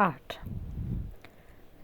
8।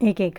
1-1।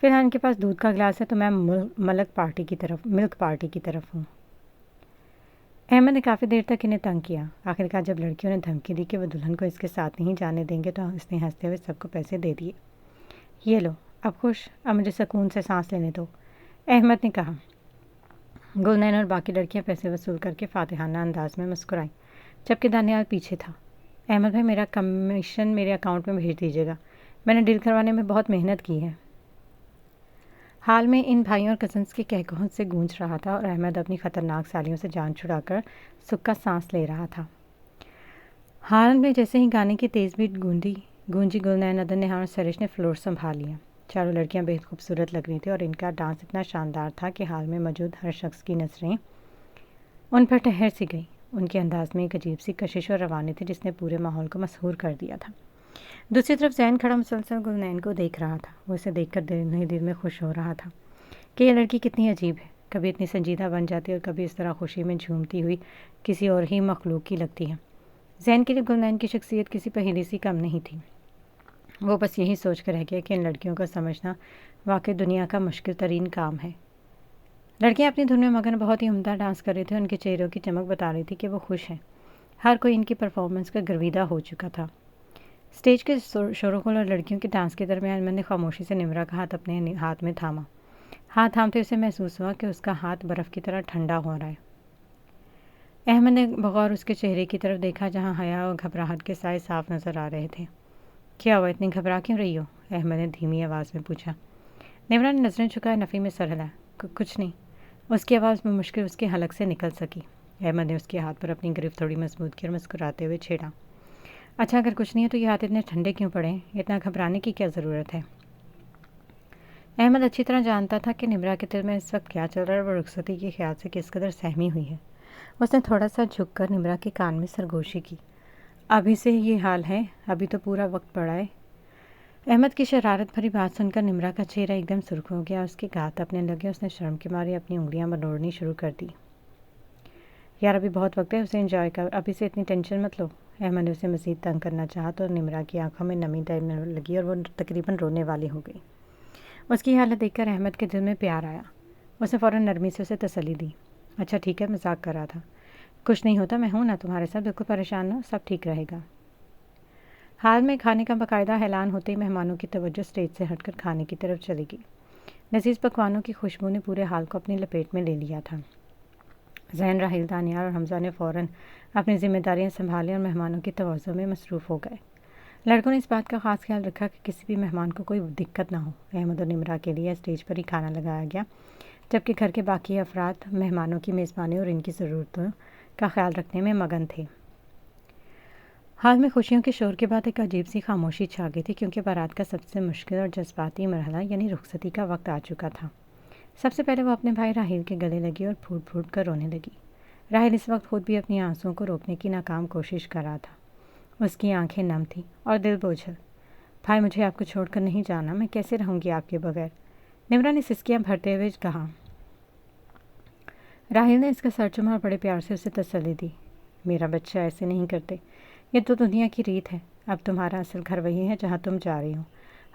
فی الحال ان کے پاس دودھ کا گلاس ہے تو میں ملک پارٹی کی طرف ہوں۔ احمد نے کافی دیر تک انہیں تنگ کیا۔ آخرکار جب لڑکیوں نے دھمکی دی کہ وہ دلہن کو اس کے ساتھ نہیں جانے دیں گے تو اس نے ہنستے ہوئے سب کو پیسے دے دیے۔ یہ لو، اب خوش، اب مجھے سکون سے سانس لینے دو، احمد نے کہا۔ گلنین اور باقی لڑکیاں پیسے وصول کر کے فاتحانہ انداز میں مسکرائیں، جبکہ دانیال پیچھے تھا۔ احمد بھائی، میرا کمیشن میرے اکاؤنٹ میں بھیج دیجیے گا، میں نے ڈیل کروانے میں بہت محنت کی ہے۔ حال میں ان بھائیوں اور کزنس کے کہکہوں سے گونج رہا تھا اور احمد اپنی خطرناک سالیوں سے جان چھڑا کر سکھ کا سانس لے رہا تھا۔ حال میں جیسے ہی گانے کی تیز بیٹ گونجی، گلنین، عدن، نہار اور سرش نے فلور سنبھال لیا۔ چاروں لڑکیاں بہت خوبصورت لگ رہی تھیں اور ان کا ڈانس اتنا شاندار تھا کہ حال میں موجود ہر شخص کی نظریں ان پر ٹھہر سی گئی۔ ان کے انداز میں ایک عجیب سی کشش اور روانی تھی جس نے پورے ماحول کو مسحور کر دیا تھا۔ دوسری طرف زین کھڑا مسلسل گلنین کو دیکھ رہا تھا۔ وہ اسے دیکھ کر دل میں خوش ہو رہا تھا کہ یہ لڑکی کتنی عجیب ہے، کبھی اتنی سنجیدہ بن جاتی ہے اور کبھی اس طرح خوشی میں جھومتی ہوئی کسی اور ہی مخلوق کی لگتی ہے۔ زین کے لیے گلنین کی شخصیت کسی پہیلی سی کم نہیں تھی۔ وہ بس یہی سوچ کر رہ گیا کہ ان لڑکیوں کو سمجھنا واقعی دنیا کا مشکل ترین کام ہے۔ لڑکیاں اپنی دھن میں مگن بہت ہی عمدہ ڈانس کر رہی تھیں، ان کے چہروں کی چمک بتا رہی تھی کہ وہ خوش ہیں۔ ہر کوئی ان کی پرفارمنس کا گرویدہ ہو چکا تھا۔ اسٹیج کے شورغل اور لڑکیوں کے ڈانس کے درمیان میں نے خاموشی سے نمرا کا ہاتھ اپنے ہاتھ میں تھاما۔ ہاتھ تھامتے اسے محسوس ہوا کہ اس کا ہاتھ برف کی طرح ٹھنڈا ہو رہا ہے۔ احمد نے بغور اس کے چہرے کی طرف دیکھا جہاں حیا اور گھبراہٹ کے سائے صاف نظر آ رہے تھے۔ کیا ہوا، اتنی گھبرا کیوں رہی ہو؟ احمد نے دھیمی آواز میں پوچھا۔ نمرا نے نظریں جھکائے نفی میں سر ہلایا۔ کچھ نہیں، اس کی آواز میں مشکل اس کے حلق سے نکل سکی۔ احمد نے اس کے ہاتھ پر اپنی گرفت تھوڑی مضبوط کی اور مسکراتے ہوئے چھیڑا۔ اچھا، اگر کچھ نہیں ہے تو یہ ہاتھ اتنے ٹھنڈے کیوں پڑے؟ اتنا گھبرانے کی کیا ضرورت ہے؟ احمد اچھی طرح جانتا تھا کہ نمرا کے دل میں اس وقت کیا چل رہا ہے اور وہ رخصتی کے خیال سے کس قدر سہمی ہوئی ہے۔ اس نے تھوڑا سا جھک کر نمرا کے کان میں سرگوشی کی۔ ابھی سے یہ حال ہے، ابھی تو پورا وقت پڑا ہے۔ احمد کی شرارت بھری بات سن کر نمرا کا چہرہ ایک دم سرخ ہو گیا، اس کے گات اپنے لگے، اس نے شرم کے مارے اپنی انگلیاں مروڑنی شروع کر دی۔ یار ابھی بہت وقت ہے، اسے انجوائے کر، ابھی سے اتنی ٹینشن مت لو۔ احمد نے اسے مزید تنگ کرنا چاہا تو نمرا کی آنکھوں میں نمی ٹائم لگی اور وہ تقریباً رونے والی ہو گئی۔ اس کی حالت دیکھ کر احمد کے دل میں پیار آیا۔ اس نے فوراً نرمی سے اسے تسلی دی۔ اچھا ٹھیک ہے، مذاق کر رہا تھا، کچھ نہیں ہوتا، میں ہوں نا تمہارے ساتھ، بالکل پریشان نہ ہو، سب ٹھیک رہے گا۔ حال میں کھانے کا باقاعدہ اعلان ہوتے ہی مہمانوں کی توجہ اسٹیج سے ہٹ کر کھانے کی طرف چلی گئی۔ لذیذ پکوانوں کی خوشبو نے پورے حال کو اپنی لپیٹ میں لے لیا تھا۔ زین، راحیل، دانیال اور حمزہ نے فوراً اپنی ذمہ داریاں سنبھالیں اور مہمانوں کی توجہ میں مصروف ہو گئے۔ لڑکوں نے اس بات کا خاص خیال رکھا کہ کسی بھی مہمان کو کوئی دقت نہ ہو۔ احمد اور نمرا کے لیے اسٹیج پر ہی کھانا لگایا گیا، جبکہ گھر کے باقی افراد مہمانوں کی میزبانی اور ان کی ضرورتوں کا خیال رکھنے میں مگن تھے۔ حال میں خوشیوں کے شور کے بعد ایک عجیب سی خاموشی چھا گئی تھی، کیونکہ بارات کا سب سے مشکل اور جذباتی مرحلہ یعنی رخصتی کا وقت آ چکا تھا۔ سب سے پہلے وہ اپنے بھائی راحیل کے گلے لگی اور پھوٹ پھوٹ کر رونے لگی۔ راحیل اس وقت خود بھی اپنی آنسوؤں کو روکنے کی ناکام کوشش کر رہا تھا۔ اس کی آنکھیں نم تھیں اور دل بوجھل۔ بھائی، مجھے آپ کو چھوڑ کر نہیں جانا، میں کیسے رہوں گی آپ کے بغیر؟ نمرا نے سسکیاں بھرتے ہوئے کہا۔ راحیل نے اس کا سر چوما اور بڑے پیار سے اسے تسلی دی۔ میرا بچہ، ایسے نہیں کرتے، یہ تو دنیا کی ریت ہے، اب تمہارا اصل گھر وہی ہے جہاں تم جا رہی ہو،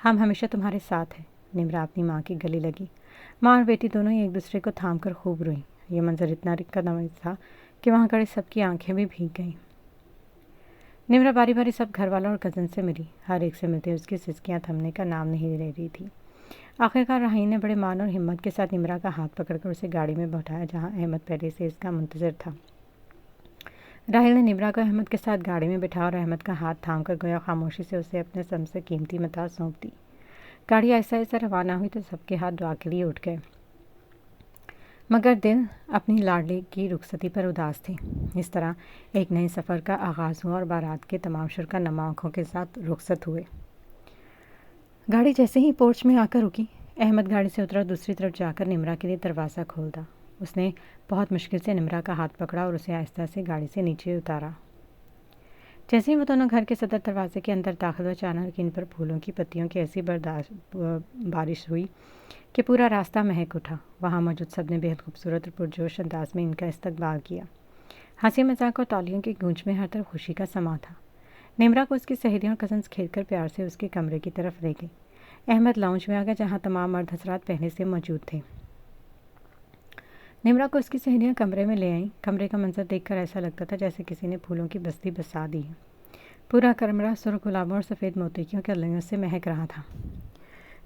ہم ہمیشہ تمہارے ساتھ ہیں۔ نمرا اپنی ماں کے گلے لگی۔ ماں اور بیٹی دونوں ہی ایک دوسرے کو تھام کر خوب روئیں۔ یہ منظر اتنا قدمناک تھا کہ وہاں کھڑے سب کی آنکھیں بھی بھیگ گئیں۔ نمرا باری باری سب گھر والوں اور کزن سے ملی، ہر ایک سے ملتے اس کی سسکیاں تھمنے کا نام نہیں لے رہی تھی۔ آخرکار راحیل نے بڑے مان اور ہمت کے ساتھ نمرا کا ہاتھ پکڑ کر اسے گاڑی میں بٹھایا جہاں احمد پہلے سے اس کا منتظر تھا۔ راحیل نے نمرا کو احمد کے ساتھ گاڑی میں بٹھا اور احمد کا ہاتھ تھام کر گویا خاموشی سے اسے اپنے سب سے قیمتی متاع سونپ دی۔ گاڑی ایسا ایسا روانہ ہوئی تو سب کے ہاتھ دعا کے لیے اٹھ گئے، مگر دل اپنی لاڈلی کی رخصتی پر اداس تھے۔ اس طرح ایک نئے سفر کا آغاز ہوا اور بارات کے تمام شرکا نما آنکھوں کے ساتھ رخصت ہوئے۔ گاڑی جیسے ہی پورچ میں آ کر رکی، احمد گاڑی سے اترا، دوسری طرف جا کر نمرا کے لیے دروازہ کھولتا۔ اس نے بہت مشکل سے نمرا کا ہاتھ پکڑا اور اسے آہستہ سے گاڑی سے نیچے اتارا۔ جیسے ہی وہ دونوں گھر کے صدر دروازے کے اندر داخل ہوئے، اچانک ان پر پھولوں کی پتیوں کی ایسی بارش ہوئی کہ پورا راستہ مہک اٹھا۔ وہاں موجود سب نے بہت خوبصورت اور پرجوش انداز میں ان کا استقبال کیا۔ ہنسی مذاق اور تالیوں کی گونج میں ہر طرف خوشی کا سما تھا۔ نمرا کو اس کی سہیلیاں اور کزنس کھیل کر پیار سے اس کے کمرے کی طرف لے گئی۔ احمد لاؤنج میں آ گیا جہاں تمام مرد حضرات پہلے سے موجود تھے۔ نمرا کو اس کی سہیلیاں کمرے میں لے آئیں۔ کمرے کا منظر دیکھ کر ایسا لگتا تھا جیسے کسی نے پھولوں کی بستی بسا دی ہے۔ پورا کمرہ سرخ گلابوں اور سفید موتیوں کے لڑیوں سے مہک رہا تھا۔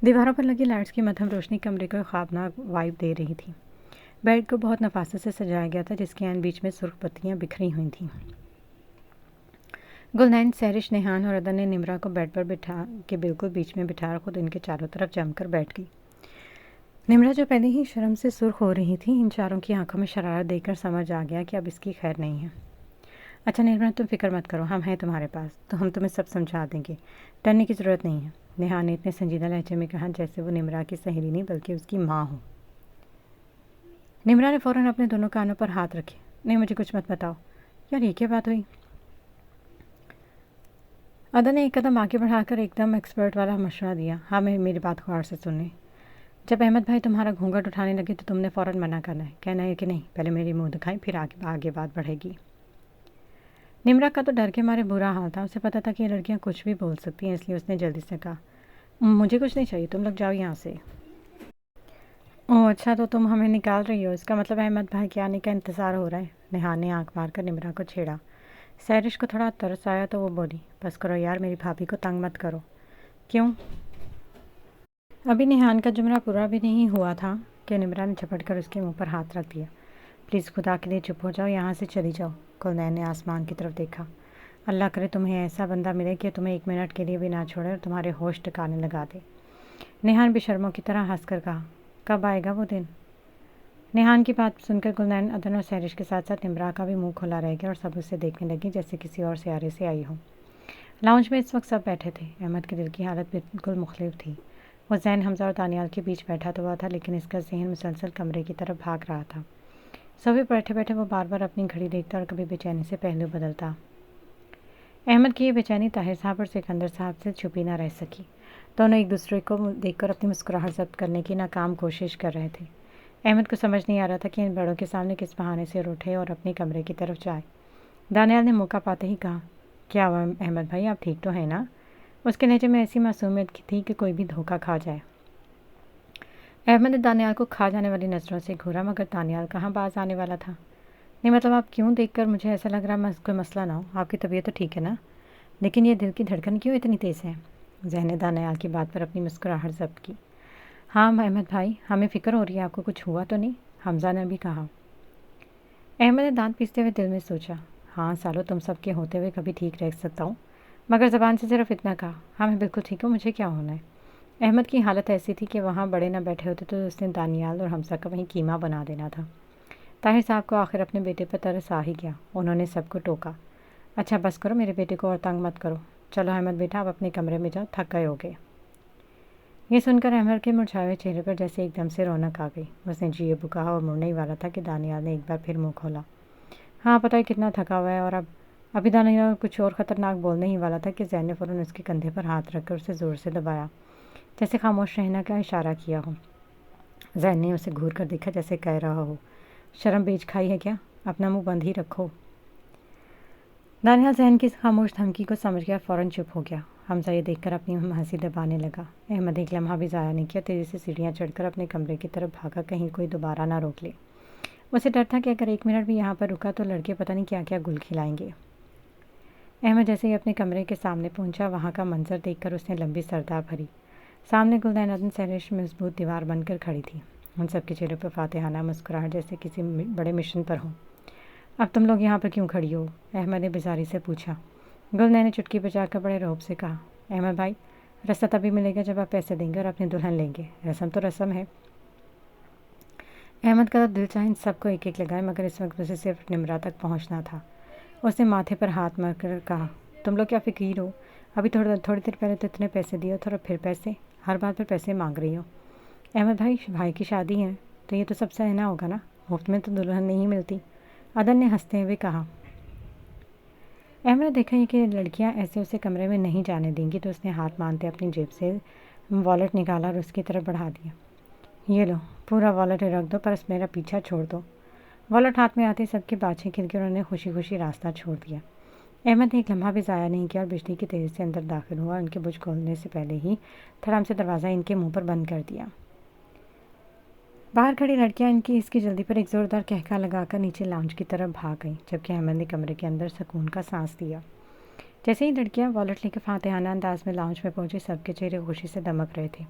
دیواروں پر لگی لائٹس کی مدھم روشنی کمرے کو خوابناک وائب دے رہی تھی۔ بیڈ کو بہت نفاست سے سجایا گیا تھا جس کے عین بیچ میں سرخ پتیاں بکھری ہوئی تھیں۔ گلنین، سہرش، نیہان اور عدن نے نمرا کو بیڈ پر بٹھا کے بالکل بیچ میں بٹھا خود ان کے چاروں طرف جم کر بیٹھ گئی۔ نمرا جو پہلے ہی شرم سے سرخ ہو رہی تھی، ان چاروں کی آنکھوں میں شرارت دیکھ کر سمجھ آ گیا کہ اب اس کی خیر نہیں ہے۔ اچھا نمرا، تم فکر مت کرو، ہم ہیں تمہارے پاس، تو ہم تمہیں سب سمجھا دیں گے، ڈرنے کی ضرورت نہیں ہے، نیہان نے اتنے سنجیدہ لہجے میں کہا جیسے وہ نمرا کی سہیلی نہیں بلکہ اس کی ماں ہو۔ نمرا نے فوراً اپنے دونوں کانوں پر ہاتھ رکھے۔ نہیں، مجھے کچھ مت بتاؤ۔ یار یہ کیا بات ہوئی؟ عدن نے ایک قدم آگے بڑھا کر ایک دم ایکسپرٹ والا مشورہ دیا۔ ہاں، میری بات غور سے سن لیں۔ جب احمد بھائی تمہارا گھونگھٹ اٹھانے لگے تو تم نے فوراً منع کرنا ہے، کہنا ہے کہ نہیں، پہلے میری منہ دکھائیں پھر آگے بات بڑھے گی۔ نمرا کا تو ڈر کے مارے برا حال تھا، اسے پتا تھا کہ یہ لڑکیاں کچھ بھی بول سکتی ہیں، اس لیے اس نے جلدی سے کہا، مجھے کچھ نہیں چاہیے، تم لوگ جاؤ یہاں سے۔ اوہ اچھا، تو تم ہمیں نکال رہی ہو، اس کا مطلب احمد بھائی کے آنے کا انتظار ہو رہا ہے۔ نیہان نے آنکھ مار کر نمرا کو چھیڑا۔ سہرش کو تھوڑا ترس آیا تو وہ بولی، بس کرو یار، میری بھابھی کو تنگ مت کرو۔ کیوں؟ ابھی نیہان کا جملہ پورا بھی نہیں ہوا تھا کہ نمرا نے جھپٹ کر اس کے منہ پر ہاتھ رکھ دیا۔ پلیز خدا کے لیے چپ ہو جاؤ، یہاں سے چلی جاؤ۔ گلنین نے آسمان کی طرف دیکھا۔ اللہ کرے تمہیں ایسا بندہ ملے کہ تمہیں ایک منٹ کے لیے بھی نہ چھوڑے اور تمہارے ہوش ٹھکانے لگا دے۔ نیہان بے شرموں کی طرح ہنس کر کہا، کب آئے گا وہ دن؟ نیہان کی بات سن کر گلنین، عدن اور سہرش کے ساتھ ساتھ نمرا کا بھی منہ کھلا رہ گیا اور سب اسے دیکھنے لگی جیسے کسی اور سیارے سے آئی ہو۔ لاؤنج میں اس وقت سب بیٹھے تھے۔ احمد کے دل کی حالت بالکل مختلف تھی۔ وہ ذہن حمزہ اور دانیال کے بیچ بیٹھا تو ہوا تھا، لیکن اس کا ذہن مسلسل کمرے کی طرف بھاگ رہا تھا۔ صوفے پر بیٹھے بیٹھے وہ بار بار اپنی گھڑی دیکھتا اور کبھی بے چینی سے پہلو بدلتا۔ احمد کی یہ بے چینی طاہر صاحب اور سکندر صاحب سے چھپی نہ رہ سکی۔ دونوں ایک دوسرے کو دیکھ کر اپنی مسکراہٹ ضبط کرنے کی ناکام کوشش کر رہے تھے۔ احمد کو سمجھ نہیں آ رہا تھا کہ ان بڑوں کے سامنے کس بہانے سے روٹھے اور اپنے کمرے کی طرف جائے۔ دانیال نے موقع پاتے ہی کہا، کیا ہوا احمد بھائی، آپ ٹھیک تو ہیں نا؟ اس کے لہجے میں ایسی معصومیت کی تھی کہ کوئی بھی دھوکہ کھا جائے۔ احمد نے دانیال کو کھا جانے والی نظروں سے گھورا، مگر دانیال کہاں باز آنے والا تھا۔ نہیں مطلب آپ کیوں دیکھ کر مجھے ایسا لگ رہا کوئی مسئلہ نہ ہو، آپ کی طبیعت تو ٹھیک ہے نا، لیکن یہ دل کی دھڑکن کیوں اتنی تیز ہے؟ ذہن نے دانیال کی بات پر اپنی مسکراہٹ ضبط کی۔ ہاں احمد بھائی، ہمیں فکر ہو رہی ہے، آپ کو کچھ ہوا تو نہیں؟ حمزہ نے بھی کہا۔ احمد نے دانت پیستے ہوئے دل میں سوچا، ہاں سالو، تم سب کے ہوتے ہوئے کبھی ٹھیک رہ سکتا ہوں، مگر زبان سے صرف اتنا کہا، ہاں میں بالکل ٹھیک ہوں، مجھے کیا ہونا ہے؟ احمد کی حالت ایسی تھی کہ وہاں بڑے نہ بیٹھے ہوتے تو اس نے دانیال اور حمزہ کا وہیں کیما بنا دینا تھا۔ طاہر صاحب کو آخر اپنے بیٹے پر ترس آ ہی گیا، انہوں نے سب کو ٹوکا، اچھا بس کرو، میرے بیٹے کو اور تنگ مت کرو، چلو احمد بیٹا، آپ اپنے کمرے میں جاؤ، تھک گئے ہوگے۔ یہ سن کر احمد کے مرجھائے ہوئے چہرے پر جیسے ایک دم سے رونق آ گئی۔ اس نے جی ابو کہا اور مڑنے ہی والا تھا کہ دانیال نے ایک بار پھر منہ کھولا، ہاں پتہ ہے کتنا تھکا ہوا ہے، اور ابھی دانیال کچھ اور خطرناک بولنے ہی والا تھا کہ زین نے فوراً اس کے کندھے پر ہاتھ رکھ کر اسے زور سے دبایا، جیسے خاموش رہنے کا اشارہ کیا ہو۔ زین نے اسے گھور کر دیکھا جیسے کہہ رہا ہو، شرم بیچ کھائی ہے کیا، اپنا منہ بند ہی رکھو۔ دانیال زین کی خاموش دھمکی کو سمجھ گیا، فوراً چپ ہو گیا۔ حمزہ یہ دیکھ کر اپنی ہنسی دبانے لگا۔ احمد ایک لمحہ بھی ضائع نہیں کیا، تیزی سے سیڑھیاں چڑھ کر اپنے کمرے کی طرف بھاگا، کہیں کوئی دوبارہ نہ روک لے۔ اسے ڈر تھا کہ اگر ایک منٹ بھی یہاں پر رکا تو لڑکے پتہ نہیں کیا کیا گل کھلائیں گے۔ احمد جیسے ہی اپنے کمرے کے سامنے پہنچا، وہاں کا منظر دیکھ کر اس نے لمبی سردار بھری۔ سامنے گلنین، عدن، سہرش مضبوط دیوار بن کر کھڑی تھی، ان سب کے چہرے پر فاتحانہ مسکراہٹ جیسے کسی بڑے مشن پر ہوں۔ اب تم لوگ یہاں پر کیوں کھڑی ہو؟ احمد نے بیزاری سے پوچھا۔ گلنین نے چٹکی بجا کر بڑے رعب سے کہا، احمد بھائی، رستہ تبھی ملے گا جب آپ پیسے دیں گے اور اپنی دلہن لیں گے، رسم تو رسم ہے۔ احمد کا دل چاہے ان سب کو ایک ایک لگائے، مگر اس وقت اسے صرف نمرا تک پہنچنا تھا۔ اس نے ماتھے پر ہاتھ مار کر کہا، تم لوگ کیا فقیر ہو؟ ابھی تھوڑی دیر پہلے تو اتنے پیسے دیے تھے اور پھر پیسے، ہر بات پر پیسے مانگ رہی ہو۔ احمد بھائی کی شادی ہے تو یہ تو سب سہنا ہوگا نا، مفت میں تو دلہن نہیں ملتی، عدن نے ہنستے ہوئے کہا۔ احمد نے دیکھا یہ کہ لڑکیاں ایسے اسے کمرے میں نہیں جانے دیں گی تو اس نے ہاتھ مانتے اپنی جیب سے والیٹ نکالا اور اس کی طرف بڑھا دیا۔ یہ لو، پورا والیٹ رکھ دو، پر میرا پیچھا چھوڑ دو۔ والیٹ ہاتھ میں آتے سب کی باتیں کھل کے انہوں نے خوشی خوشی راستہ چھوڑ دیا۔ احمد نے ایک لمحہ بھی ضائع نہیں کیا اور بجلی کی تیزی سے اندر داخل ہوا اور ان کے برج کھولنے سے پہلے ہی دھڑام سے دروازہ ان کے منہ پر بند کر دیا۔ باہر کھڑی لڑکیاں اس کی جلدی پر ایک زوردار کہکا لگا کر نیچے لاؤنج کی طرف بھاگ گئیں، جبکہ احمد نے کمرے کے اندر سکون کا سانس لیا۔ جیسے ہی لڑکیاں والٹ لے کے فاتحانہ انداز میں لاؤنج میں پہنچی، سب کے چہرے خوشی سے دمک رہے تھے۔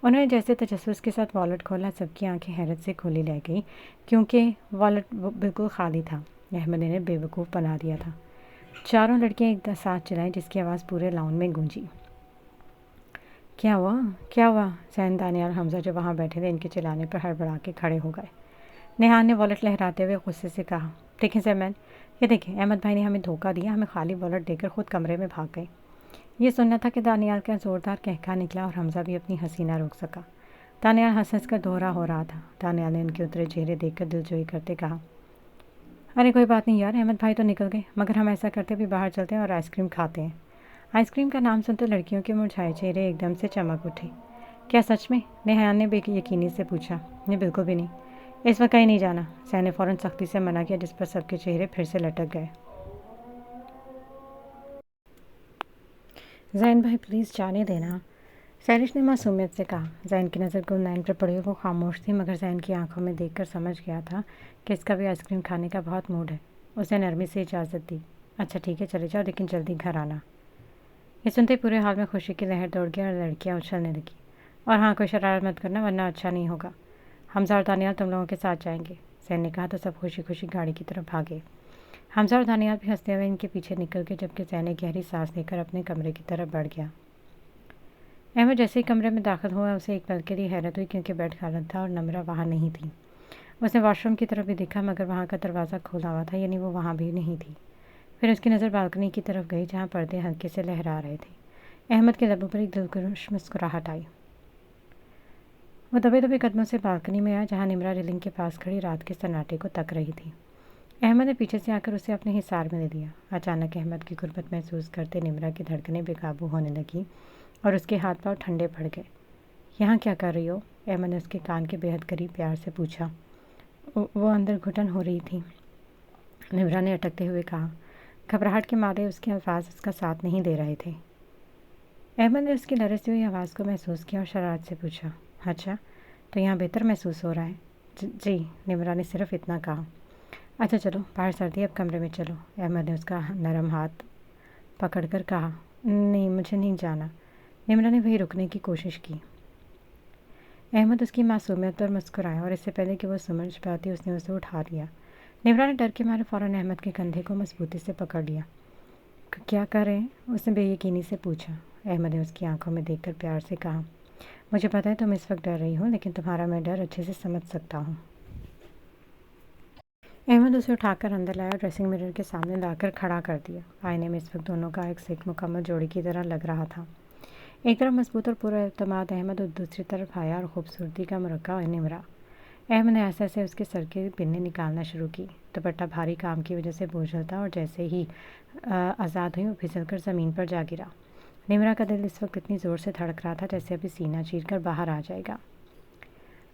انہوں نے جیسے تجسس کے ساتھ والٹ کھولا، سب کی آنکھیں حیرت سے کھولی رہ گئی کیونکہ والٹ بالکل خالی تھا۔ احمد نے بے وقوف بنا دیا تھا۔ چاروں لڑکیاں ایک ساتھ چلائیں جس کی آواز پورے لاؤنج میں گونجی۔ کیا ہوا؟ کیا ہوا؟ زین، دانیال اور حمزہ جو وہاں بیٹھے تھے ان کے چلانے پر ہڑبڑا کے کھڑے ہو گئے۔ نیہان نے والٹ لہراتے ہوئے غصے سے کہا، دیکھیں زین، یہ دیکھیں، احمد بھائی نے ہمیں دھوکہ دیا، ہمیں خالی والٹ دے کر خود کمرے میں بھاگ گئے۔ یہ سننا تھا کہ دانیال کا زوردار کہکا نکلا اور حمزہ بھی اپنی ہنسی نہ روک سکا۔ دانیال ہنس ہنس کر دوہرا ہو رہا تھا۔ دانیال نے ان کے اترے چہرے دیکھ کر دلجوئی کرتے کہا، ارے کوئی بات نہیں یار، احمد بھائی تو نکل گئے، مگر ہم ایسا کرتے بھی باہر چلتے ہیں اور آئس کریم کھاتے ہیں۔ آئس کریم کا نام سنتے لڑکیوں کے مرجھائے چہرے ایک دم سے چمک اٹھے۔ کیا سچ میں؟ نیہان نے بے یقینی سے پوچھا۔ نہیں، بالکل بھی نہیں، اس وقت کہیں نہیں جانا، زین نے فوراً سختی سے منع کیا، جس پر سب کے چہرے پھر سے لٹک گئے۔ زین بھائی پلیز جانے دینا، سیرش نے معصومیت سے کہا۔ زین کی نظر گلنائن پر پڑی وہ خاموش تھی، مگر زین کی آنکھوں میں دیکھ کر سمجھ گیا تھا کہ اس کا بھی آئس کریم کھانے کا بہت موڈ ہے۔ اس نے نرمی سے اجازت دی، اچھا ٹھیک ہے چلے جاؤ، لیکن جلدی گھر آنا۔ یہ سنتے پورے حال میں خوشی کی لہر دوڑ گئی اور لڑکیاں اچھلنے لگیں۔ اور ہاں، کوئی شرارت مت کرنا ورنہ اچھا نہیں ہوگا۔ حمزہ اور دانیال تم لوگوں کے ساتھ جائیں گے، زین نے کہا تو سب خوشی خوشی گاڑی کی طرف بھاگے۔ حمزہ اور دانیال بھی ہنستے ہوئے ان کے پیچھے نکل گئے، جبکہ زین نے گہری سانس لے کر اپنے کمرے کی طرف بڑھ گیا۔ احمد جیسے ہی کمرے میں داخل ہوا، اسے ایک پل کے لیے حیرت ہوئی کیونکہ بیڈ خالی تھا اور نمرہ وہاں نہیں تھی۔ اس نے واش روم کی طرف بھی دیکھا، مگر وہاں کا دروازہ کھولا ہوا تھا، یعنی وہ وہاں بھی نہیں تھی۔ پھر اس کی نظر بالکنی کی طرف گئی جہاں پردے ہلکے سے لہرا رہے تھے۔ احمد کے لبوں پر ایک دلکش مسکراہٹ آئی۔ وہ دبے دبے قدموں سے بالکنی میں آیا جہاں نمرہ ریلنگ کے پاس کھڑی رات کے سناٹے کو تک رہی تھی۔ احمد نے پیچھے سے آ کر اسے اپنے حصار میں لے لیا۔ اچانک احمد کی غربت محسوس کرتے نمرہ کی دھڑکنیں بے قابو ہونے لگیں اور اس کے ہاتھ پاؤں ٹھنڈے پڑ گئے۔ یہاں کیا کر رہی ہو؟ احمد نے اس کے کان کے بےحد قریب پیار سے پوچھا۔ وہ اندر گھٹن ہو رہی تھی، نمرہ نے اٹکتے ہوئے کہا۔ گھبراہٹ کے مارے اس کے الفاظ اس کا ساتھ نہیں دے رہے تھے۔ احمد نے اس کی لرزتی ہوئی آواز کو محسوس کیا اور شرارت سے پوچھا، اچھا تو یہاں بہتر محسوس ہو رہا ہے؟ جی، نمرہ نے صرف اتنا کہا۔ اچھا چلو، باہر سردی، اب کمرے میں چلو، احمد نے اس کا نرم ہاتھ پکڑ کر کہا۔ نہیں، مجھے نہیں جانا، نمرہ نے وہی رکنے کی کوشش کی۔ احمد اس کی معصومیت پر مسکرایا اور اس سے پہلے کہ وہ سمجھ پاتی اس نے اسے اٹھا لیا۔ نمرہ نے ڈر کے مارے فوراً احمد کے کندھے کو مضبوطی سے پکڑ لیا۔ کیا کر رہے ہیں؟ اس نے بے یقینی سے پوچھا۔ احمد نے اس کی آنکھوں میں دیکھ کر پیار سے کہا، مجھے پتہ ہے تم اس وقت ڈر رہی ہو، لیکن تمہارا میں ڈر اچھے سے سمجھ سکتا ہوں۔ احمد اسے اٹھا کر اندر لایا اور ڈریسنگ مرر کے سامنے لا کر کھڑا کر دیا۔ آئینے میں اس وقت دونوں کا ایک سے ایک مکمل جوڑی کی طرح لگ رہا تھا۔ ایک طرف مضبوط اور پورا اعتماد احمد اور دوسری طرف حیا اور خوبصورتی کا مرکب نمرہ۔ احمد نے ایسے ایسے اس کے سر کے پنیں نکالنا شروع کی۔ دوپٹہ بھاری کام کی وجہ سے بوجھل تھا اور جیسے ہی آزاد ہوئی وہ پھسل کر زمین پر جا گرا۔ نمرہ کا دل اس وقت اتنی زور سے دھڑک رہا تھا جیسے ابھی سینہ چیر کر باہر آ جائے گا۔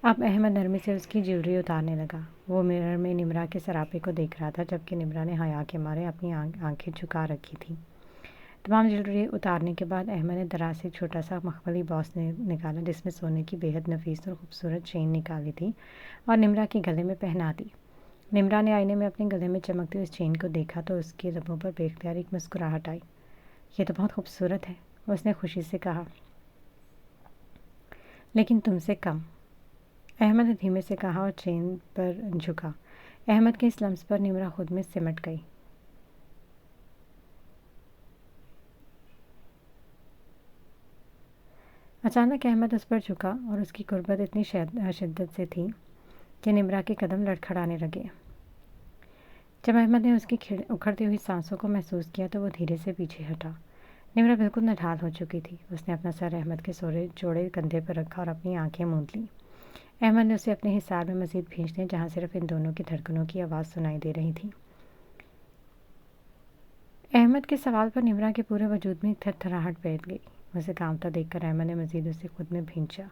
اب احمد نرمی سے اس کی جیولری اتارنے لگا۔ وہ مرر میں نمرہ کے سراپے کو دیکھ رہا تھا، جبکہ نمرہ نے حیا کے مارے اپنی آنکھیں جھکا رکھی تھیں۔ تمام جیولری اتارنے کے بعد احمد نے دراز سے ایک چھوٹا سا مخملی باکس نکالا جس میں سونے کی بے حد نفیس اور خوبصورت چین نکالی تھی اور نمرہ کے گلے میں پہنا دی۔ نمرہ نے آئینے میں اپنے گلے میں چمکتی ہوئی اس چین کو دیکھا تو اس کے لبوں پر بے اختیار ایک مسکراہٹ آئی۔ یہ تو بہت خوبصورت ہے، اس نے خوشی سے کہا، لیکن تم سے کم، احمد نے دھیمے سے کہا اور چین پر جھکا۔ احمد کے اس لمس پر نمرہ خود میں سمٹ گئی۔ اچانک احمد اس پر جھکا اور اس کی قربت اتنی شدت سے تھی کہ نمرہ کے قدم لڑکھڑانے لگے۔ جب احمد نے اس کی اکھڑتی ہوئی سانسوں کو محسوس کیا تو وہ دھیرے سے پیچھے ہٹا۔ نمرہ بالکل نڈھال ہو چکی تھی۔ اس نے اپنا سر احمد کے جوڑے کندھے پر رکھا اور اپنی آنکھیں موند لیں۔ احمد نے اسے اپنے حصار میں مزید کھینچ لیا جہاں صرف ان دونوں کی دھڑکنوں کی آواز سنائی دے رہی تھی۔ احمد کے سوال پر نمرہ کے پورے وجود میں تھر تھراہٹ بیٹھ گئی۔ اسے کانپتا دیکھ کر احمد نے مزید اسے خود میں بھینچا۔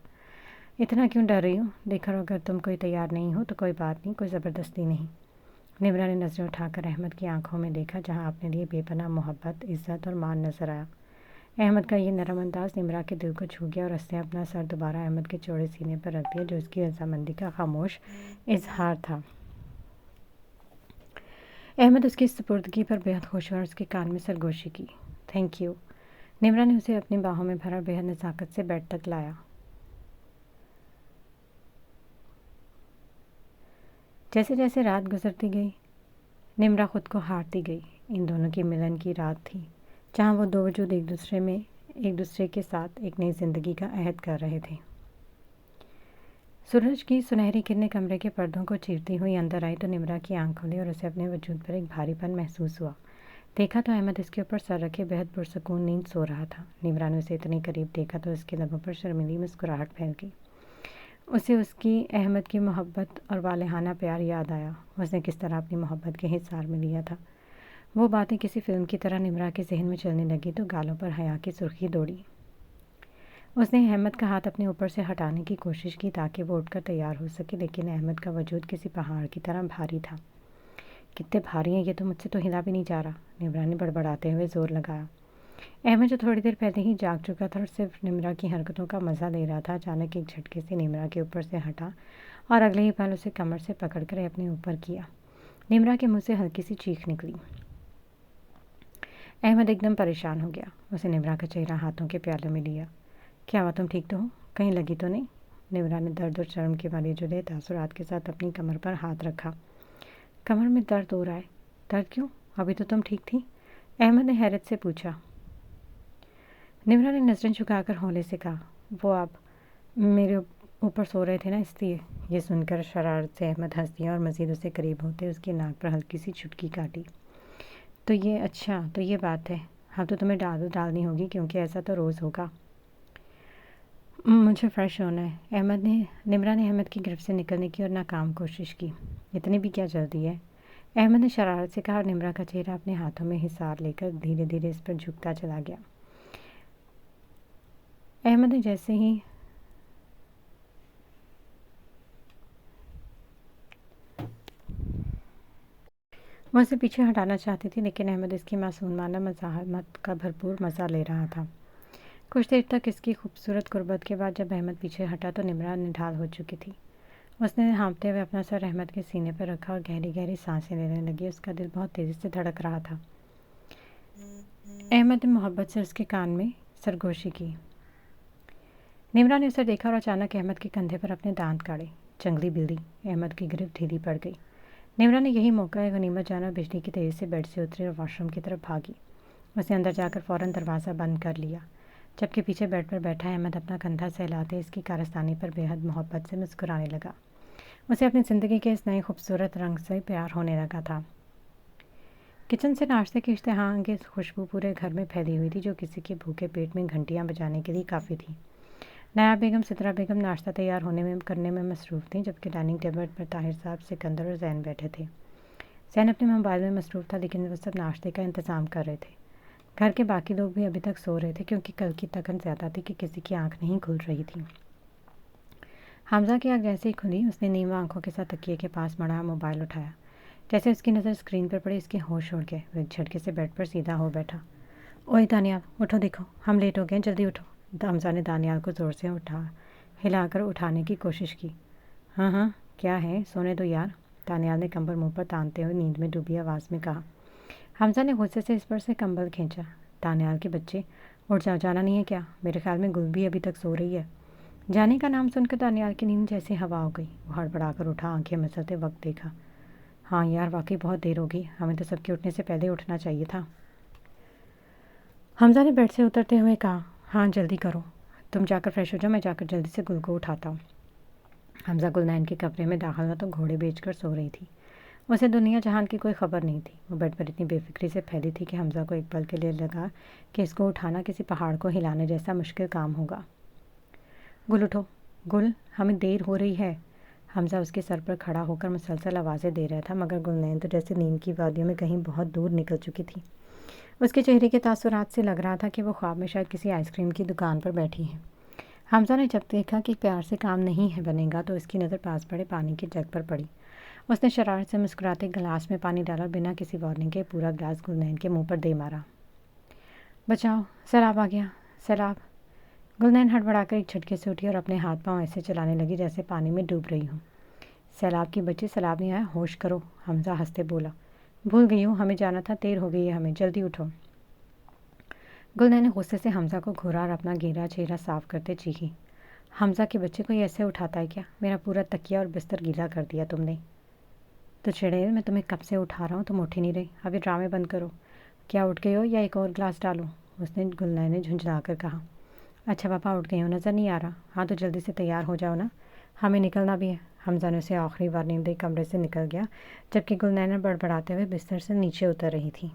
اتنا کیوں ڈر رہی ہو؟ دیکھو اگر تم کوئی تیار نہیں ہو تو کوئی بات نہیں، کوئی زبردستی نہیں، نمرا نے نظریں اٹھا کر احمد کی آنکھوں میں دیکھا جہاں اپنے لیے بے پناہ محبت، عزت اور مان نظر آیا۔ احمد کا یہ نرم انداز نمرا کے دل کو چھو گیا اور اس نے اپنا سر دوبارہ احمد کے چوڑے سینے پر رکھ دیا جو اس کی رضامندی کا خاموش اظہار تھا۔ احمد اس کی سپردگی پر بے حد خوش ہوا اور اس کے کان میں سرگوشی کی۔ Thank you. نمرا نے اسے اپنی باہوں میں بھرا بے حد نزاکت سے بیڈ تک لایا۔ جیسے جیسے رات گزرتی گئی نمرا خود کو ہارتی گئی۔ ان دونوں کی ملن کی رات تھی جہاں وہ دو وجود ایک دوسرے کے ساتھ ایک نئی زندگی کا عہد کر رہے تھے۔ سورج کی سنہری کرنیں کمرے کے پردوں کو چیرتی ہوئی اندر آئی تو نمرا کی آنکھ کھلی اور اسے اپنے وجود پر ایک بھاری پن محسوس ہوا۔ دیکھا تو احمد اس کے اوپر سر رکھے بے حد پرسکون نیند سو رہا تھا۔ نمرا نے اسے اتنی قریب دیکھا تو اس کے لبوں پر شرمیلی مسکراہٹ پھیل گئی۔ اسے اس کی احمد کی محبت اور والہانہ پیار یاد آیا۔ اس نے کس طرح اپنی محبت کے حصار میں لیا تھا۔ وہ باتیں کسی فلم کی طرح نمرا کے ذہن میں چلنے لگی تو گالوں پر حیا کی سرخی دوڑی۔ اس نے احمد کا ہاتھ اپنے اوپر سے ہٹانے کی کوشش کی تاکہ وہ اٹھ کر تیار ہو سکے، لیکن احمد کا وجود کسی پہاڑ کی طرح بھاری تھا۔ کتنے بھاری ہیں یہ، تو مجھ سے تو ہلا بھی نہیں جا رہا، نمرا نے بڑبڑاتے ہوئے زور لگایا۔ احمد جو تھوڑی دیر پہلے ہی جاگ چکا تھا اور صرف نمرا کی حرکتوں کا مزہ لے رہا تھا، اچانک ایک جھٹکے سے نمرا کے اوپر سے ہٹا اور اگلے ہی پل اسے کمر سے پکڑ کر اپنے اوپر کیا۔ نمرا کے منہ سے ہلکی سی چیخ نکلی۔ احمد ایک دم پریشان ہو گیا۔ اسے نمرا کا چہرہ ہاتھوں کے پیالے میں لیا۔ کیا ہوا، تم ٹھیک تو ہو؟ کہیں لگی تو نہیں؟ نمرا نے درد اور شرم کے والے جلے تاثرات کے ساتھ اپنی کمر پر ہاتھ رکھا۔ کمر میں درد ہو رہا ہے؟ درد کیوں؟ ابھی تو تم ٹھیک تھی، احمد نے حیرت سے پوچھا۔ نمرا نے نظریں جھکا کر ہولے سے کہا، وہ آپ میرے اوپر سو رہے تھے نا، اس لیے۔ یہ سن کر شرارت سے احمد ہنس دیا اور مزید اسے قریب ہوتے اس کی ناک پر ہلکی سی چٹکی کاٹی۔ تو یہ اچھا، تو یہ بات ہے، اب تو تمہیں ڈالنی ہوگی کیونکہ ایسا تو روز ہوگا۔ مجھے فریش ہونا ہے۔ نمرا نے احمد کی گرفت سے نکلنے کی اور ناکام کوشش کی۔ اتنی بھی کیا جلدی ہے، احمد نے شرارت سے کہا اور نمرا کا چہرہ اپنے ہاتھوں میں حصار لے کر دھیرے دھیرے اس پر جھکتا چلا گیا۔ احمد نے جیسے ہی وہ اسے پیچھے ہٹانا چاہتی تھی، لیکن احمد اس کی معصومانہ مزاحمت کا بھرپور مزہ لے رہا تھا۔ کچھ دیر تک اس کی خوبصورت قربت کے بعد جب احمد پیچھے ہٹا تو نمرا نڈھال ہو چکی تھی۔ اس نے ہانپتے ہوئے اپنا سر احمد کے سینے پر رکھا اور گہری گہری سانسیں لینے لگی۔ اس کا دل بہت تیزی سے دھڑک رہا تھا۔ احمد نے محبت سے اس کے کان میں سرگوشی کی۔ نمرا نے اسے دیکھا اور اچانک احمد کے کندھے پر اپنے دانت کاڑے۔ جنگلی بلی، احمد کی گرفت ڈھیلی پڑ گئی۔ نمرا نے یہی موقع غنیمت جانا بجلی کی تیزی سے بیڈ سے اتری اور واش روم کی طرف بھاگی۔ اس نے اندر جا کر فوراً دروازہ بند کر لیا، جبکہ پیچھے بیڈ پر بیٹھا احمد اپنا کندھا سہلاتے اس کی کارستانی پر بے حد محبت سے مسکرانے لگا۔ اسے اپنی زندگی کے اس نئے خوبصورت رنگ سے پیار ہونے لگا تھا۔ کچن سے ناشتے کی اشتہا انگیز خوشبو پورے گھر میں پھیلی ہوئی تھی جو کسی کے بھوکے پیٹ میں گھنٹیاں بجانے کے لیے کافی تھی۔ نایاب بیگم، سترہ بیگم ناشتہ تیار کرنے میں مصروف تھیں، جبکہ ڈائننگ ٹیبل پر طاہر صاحب، سکندر اور زین بیٹھے تھے۔ زین اپنے موبائل میں مصروف تھا، لیکن وہ سب ناشتے کا انتظام کر رہے تھے۔ گھر کے باقی لوگ بھی ابھی تک سو رہے تھے کیونکہ کل کی تکن زیادہ تھی کہ کسی کی آنکھ نہیں کھل رہی تھی۔ حمزہ کی آنکھ جیسے ہی کھلی، اس نے نیمہ آنکھوں کے ساتھ تکیے کے پاس مڑا موبائل اٹھایا۔ جیسے اس کی نظر اسکرین پر پڑی، اس کے ہوش اڑ گئے۔ وہ ایک جھٹکے سے بیڈ پر سیدھا ہو بیٹھا۔ اوئے دانیال، اٹھو، دیکھو ہم لیٹ ہو گئے، جلدی اٹھو۔ حمزہ نے دانیال کو زور سے ہلا کر اٹھانے کی کوشش کی۔ ہاں ہاں، کیا ہے، سونے دو یار، دانیال نے کمبل منہ پر تانتے ہوئے نیند میں ڈوبی آواز میں کہا۔ حمزہ نے غصے سے اس پر سے کمبل کھینچا۔ دانیال کے بچے، اٹھ جاؤ، جانا نہیں ہے کیا؟ میرے خیال میں گل بھی ابھی تک سو رہی ہے۔ جانے کا نام سن کر دانیال کی نیند جیسے ہوا ہو گئی۔ وہ ہڑبڑا کر اٹھا، آنکھیں مسلتے وقت دیکھا۔ ہاں یار، واقعی بہت دیر ہو گئی، ہمیں تو سب کے اٹھنے سے پہلے اٹھنا چاہیے تھا۔ حمزہ نے بیڈ سے اترتے ہوئے کہا۔ ہاں جلدی کرو، تم جا کر فریش ہو جاؤ، میں جا کر جلدی سے گل کو اٹھاتا ہوں۔ حمزہ گلنین کے کمرے میں داخل ہوا تو گھوڑے بیچ کر سو رہی تھی۔ اسے دنیا جہان کی کوئی خبر نہیں تھی۔ وہ بیڈ پر اتنی بے فکری سے پھیلی تھی کہ حمزہ کو ایک پل کے لیے لگا کہ اس کو اٹھانا کسی پہاڑ کو ہلانے جیسا مشکل کام ہوگا۔ گل اٹھو، گل، ہمیں دیر ہو رہی ہے۔ حمزہ اس کے سر پر کھڑا ہو کر مسلسل آوازیں دے رہا تھا، مگر گلنین تو جیسے نیند کی وادیوں میں کہیں بہت دور نکل چکی تھی۔ اس کے چہرے کے تاثرات سے لگ رہا تھا کہ وہ خواب میں شاید کسی آئس کریم کی دکان پر بیٹھی ہے۔ حمزہ نے جب دیکھا کہ پیار سے کام نہیں ہے بنے گا تو اس کی نظر پاس پڑے پانی کے جگ پر پڑی۔ اس نے شرارت سے مسکراتے گلاس میں پانی ڈالا اور بنا کسی وارننگ کے پورا گلاس گلنین کے منہ پر دے مارا۔ بچاؤ، سیلاب آ گیا، سیلاب! گلنین ہڑبڑا کر ایک جھٹکے سے اٹھی اور اپنے ہاتھ پاؤں ایسے چلانے لگی جیسے پانی میں ڈوب رہی ہوں۔ سیلاب کی بچی، سیلاب نہیں آیا، ہوش کرو، حمزہ ہنستے بولا۔ بھول گئی ہوں، ہمیں جانا تھا، دیر ہو گئی ہے ہمیں، جلدی اٹھو۔ گلنین نے غصے سے حمزہ کو گھورا اور اپنا گھیرا چہرہ صاف کرتے چیخی۔ حمزہ کے بچے کو یہ ایسے اٹھاتا ہے کیا؟ میرا پورا تکیہ اور بستر گیلا کر دیا تم نے۔ تو چڑیل، میں تمہیں کب سے اٹھا رہا ہوں، تم اٹھ ہی نہیں رہی، ابھی ڈرامے بند کرو۔ کیا اٹھ گئے ہو یا ایک اور گلاس ڈالو؟ اس نے گلنین نے جھنجھلا کر کہا۔ اچھا پاپا اٹھ گئی ہو، نظر نہیں آ رہا؟ ہاں تو جلدی سے تیار ہو جاؤ نا، ہمیں نکلنا بھی ہے۔ حمزہ نے اسے آخری وارننگ دے کمرے سے نکل گیا جبکہ گلنین بڑبڑاتے ہوئے بستر سے نیچے اتر رہی تھی۔